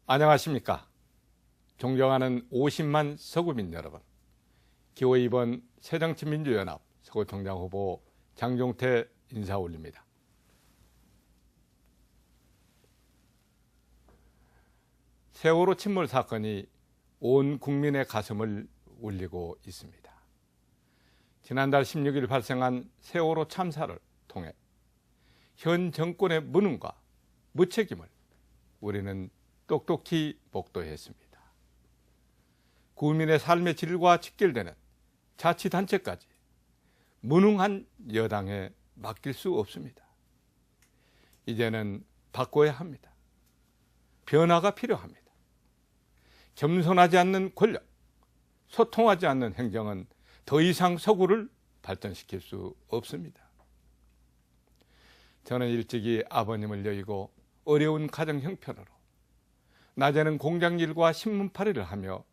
안녕하십니까. 존경하는 50만 서구민 여러분, 기호 2번 새정치민주연합 서구청장 후보 장종태 인사 올립니다. 세월호 침몰 사건이 온 국민의 가슴을 울리고 있습니다. 지난달 16일 발생한 세월호 참사를 통해 현 정권의 무능과 무책임을 우리는 똑똑히 복도했습니다. 국민의 삶의 질과 직결되는 자치단체까지 무능한 여당에 맡길 수 없습니다. 이제는 바꿔야 합니다. 변화가 필요합니다. 겸손하지 않는 권력, 소통하지 않는 행정은 더 이상 서구를 발전시킬 수 없습니다. 저는 일찍이 아버님을 여의고 어려운 가정 형편으로 낮에는 공장일과 신문팔이를 하며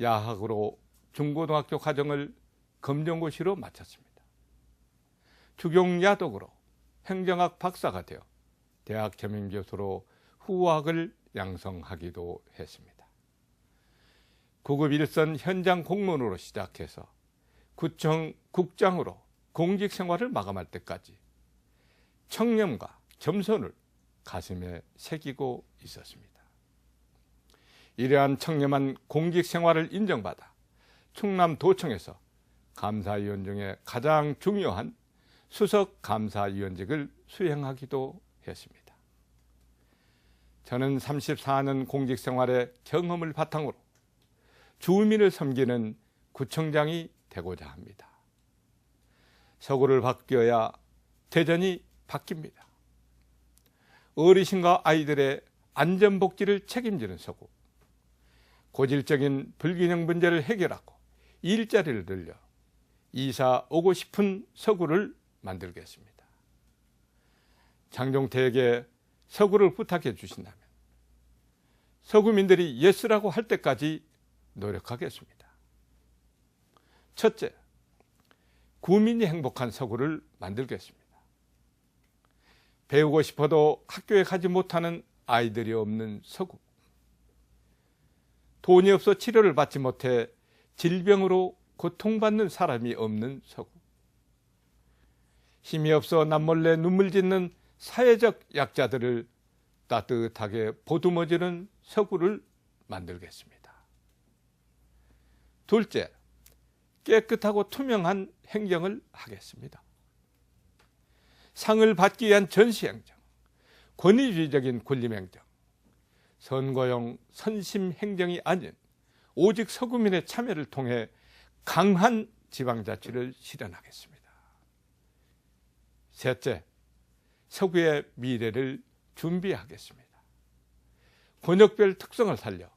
야학으로 중고등학교 과정을 검정고시로 마쳤습니다. 주경야독으로 행정학 박사가 되어 대학 겸임교수로 후학을 양성하기도 했습니다. 구급 일선 현장 공무원으로 시작해서 구청 국장으로 공직 생활을 마감할 때까지 청렴과 겸손을 가슴에 새기고 있었습니다. 이러한 청렴한 공직 생활을 인정받아 충남도청에서 감사위원 중에 가장 중요한 수석 감사위원직을 수행하기도 했습니다. 저는 34년 공직 생활의 경험을 바탕으로 주민을 섬기는 구청장이 되고자 합니다. 서구를 바뀌어야 대전이 바뀝니다. 어르신과 아이들의 안전복지를 책임지는 서구, 고질적인 불균형 문제를 해결하고 일자리를 늘려 이사 오고 싶은 서구를 만들겠습니다. 장종태에게 서구를 부탁해 주신다면 서구민들이 예스라고 할 때까지 노력하겠습니다. 첫째, 국민이 행복한 서구를 만들겠습니다. 배우고 싶어도 학교에 가지 못하는 아이들이 없는 서구, 돈이 없어 치료를 받지 못해 질병으로 고통받는 사람이 없는 서구, 힘이 없어 남몰래 눈물 짓는 사회적 약자들을 따뜻하게 보듬어주는 서구를 만들겠습니다. 둘째, 깨끗하고 투명한 행정을 하겠습니다. 상을 받기 위한 전시행정, 권위주의적인 군림행정, 선거용 선심행정이 아닌 오직 서구민의 참여를 통해 강한 지방자치를 실현하겠습니다. 셋째, 서구의 미래를 준비하겠습니다. 권역별 특성을 살려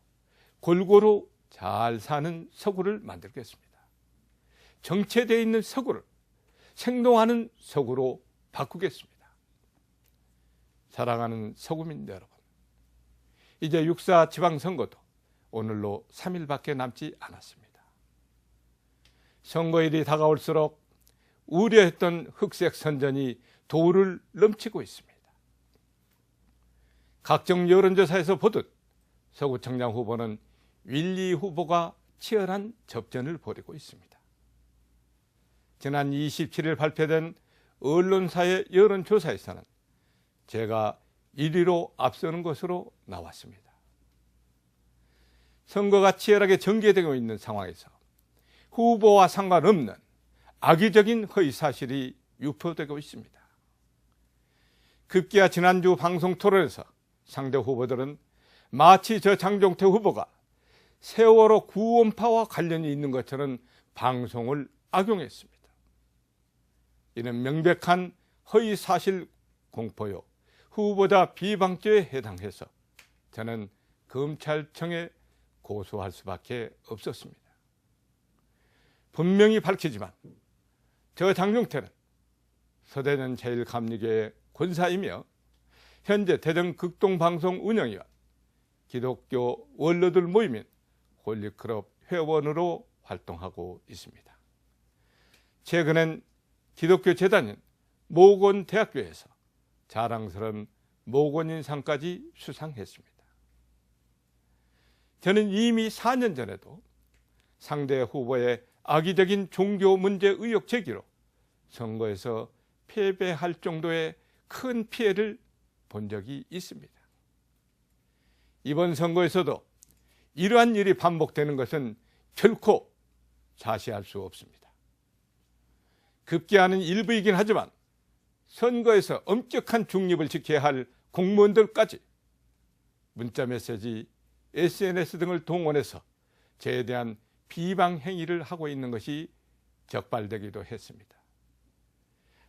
골고루 잘 사는 서구를 만들겠습니다. 정체되어 있는 서구를 생동하는 서구로 바꾸겠습니다. 사랑하는 서구민 여러분, 이제 6.4 지방선거도 오늘로 3일밖에 남지 않았습니다. 선거일이 다가올수록 우려했던 흑색 선전이 도를 넘치고 있습니다. 각종 여론조사에서 보듯 서구청장 후보는 윌리 후보가 치열한 접전을 벌이고 있습니다. 지난 27일 발표된 언론사의 여론조사에서는 제가 1위로 앞서는 것으로 나왔습니다. 선거가 치열하게 전개되고 있는 상황에서 후보와 상관없는 악의적인 허위사실이 유포되고 있습니다. 급기야 지난주 방송 토론에서 상대 후보들은 마치 저 장종태 후보가 세월호 구원파와 관련이 있는 것처럼 방송을 악용했습니다. 이는 명백한 허위사실 공포요, 후보자 비방죄에 해당해서 저는 검찰청에 고소할 수밖에 없었습니다. 분명히 밝히지만 저 장종태는 서대전 제1감리교의 권사이며 현재 대전 극동방송 운영위원, 기독교 원로들 모임인 홀리클럽 회원으로 활동하고 있습니다. 최근엔 기독교 재단인 모곤대학교에서 자랑스러운 모곤인상까지 수상했습니다. 저는 이미 4년 전에도 상대 후보의 악의적인 종교 문제 의혹 제기로 선거에서 패배할 정도의 큰 피해를 본 적이 있습니다. 이번 선거에서도 이러한 일이 반복되는 것은 결코 자시할 수 없습니다. 급기야는 일부이긴 하지만 선거에서 엄격한 중립을 지켜야 할 공무원들까지 문자메시지, SNS 등을 동원해서 저에 대한 비방 행위를 하고 있는 것이 적발되기도 했습니다.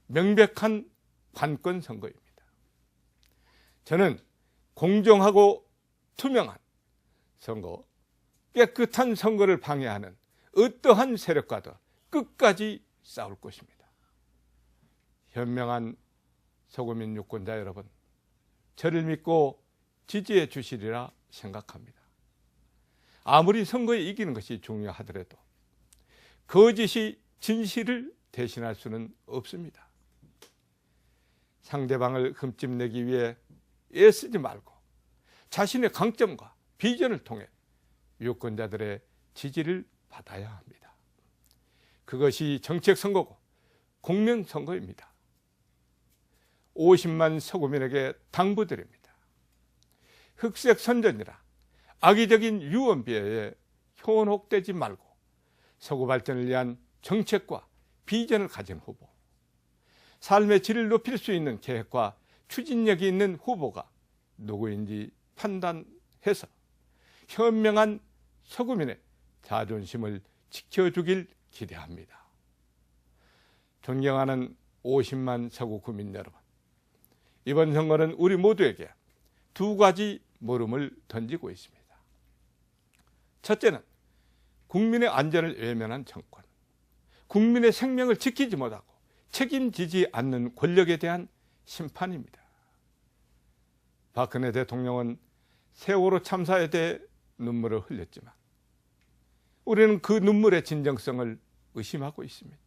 명백한 관권 선거입니다. 저는 공정하고 투명한 선거, 깨끗한 선거를 방해하는 어떠한 세력과도 끝까지 싸울 것입니다. 현명한 서구민 유권자 여러분, 저를 믿고 지지해 주시리라 생각합니다. 아무리 선거에 이기는 것이 중요하더라도 거짓이 진실을 대신할 수는 없습니다. 상대방을 흠집내기 위해 애쓰지 말고 자신의 강점과 비전을 통해 유권자들의 지지를 받아야 합니다. 그것이 정책선거고 공명선거입니다. 50만 서구민에게 당부드립니다. 흑색 선전이라 악의적인 유언비어에 현혹되지 말고 서구 발전을 위한 정책과 비전을 가진 후보, 삶의 질을 높일 수 있는 계획과 추진력이 있는 후보가 누구인지 판단해서 현명한 서구민의 자존심을 지켜주길 기대합니다. 존경하는 50만 서구 구민 여러분, 이번 선거는 우리 모두에게 두 가지 물음을 던지고 있습니다. 첫째는 국민의 안전을 외면한 정권, 국민의 생명을 지키지 못하고 책임지지 않는 권력에 대한 심판입니다. 박근혜 대통령은 세월호 참사에 대해 눈물을 흘렸지만 우리는 그 눈물의 진정성을 의심하고 있습니다.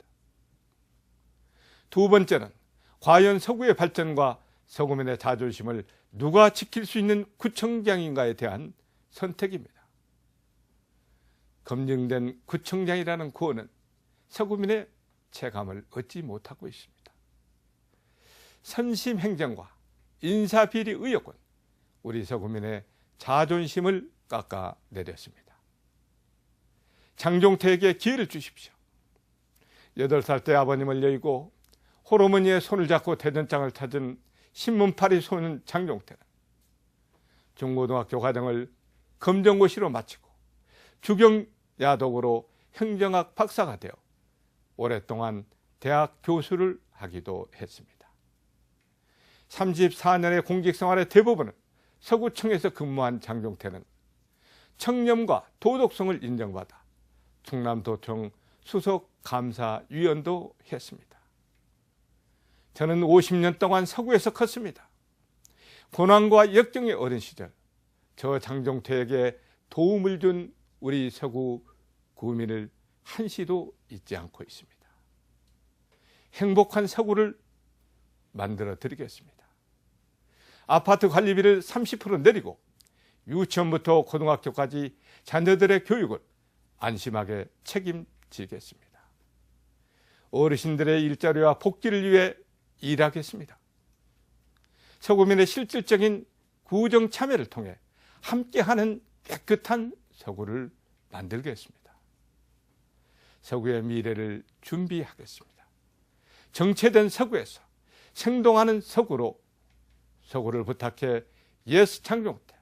두 번째는 과연 서구의 발전과 서구민의 자존심을 누가 지킬 수 있는 구청장인가에 대한 선택입니다. 검증된 구청장이라는 구호는 서구민의 체감을 얻지 못하고 있습니다. 선심행정과 인사비리 의혹은 우리 서구민의 자존심을 깎아내렸습니다. 장종태에게 기회를 주십시오. 8살 때 아버님을 여의고 호르몬이의 손을 잡고 대전장을 찾은 신문파리 소년 장종태는 중고등학교 과정을 검정고시로 마치고 주경야독으로 행정학 박사가 되어 오랫동안 대학 교수를 하기도 했습니다. 34년의 공직생활의 대부분은 서구청에서 근무한 장종태는 청렴과 도덕성을 인정받아 충남도청 수석감사위원도 했습니다. 저는 50년 동안 서구에서 컸습니다. 고난과 역경의 어린 시절 저 장종태에게 도움을 준 우리 서구 구민을 한시도 잊지 않고 있습니다. 행복한 서구를 만들어 드리겠습니다. 아파트 관리비를 30% 내리고 유치원부터 고등학교까지 자녀들의 교육을 안심하게 책임지겠습니다. 어르신들의 일자리와 복지를 위해 일하겠습니다. 서구민의 실질적인 구정 참여를 통해 함께하는 깨끗한 서구를 만들겠습니다. 서구의 미래를 준비하겠습니다. 정체된 서구에서 생동하는 서구로 서구를 부탁해 예스 장종태,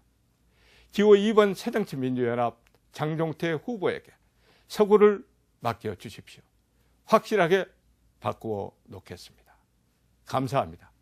기호 2번 새정치민주연합 장종태 후보에게 서구를 맡겨 주십시오. 확실하게 바꾸어 놓겠습니다. 감사합니다.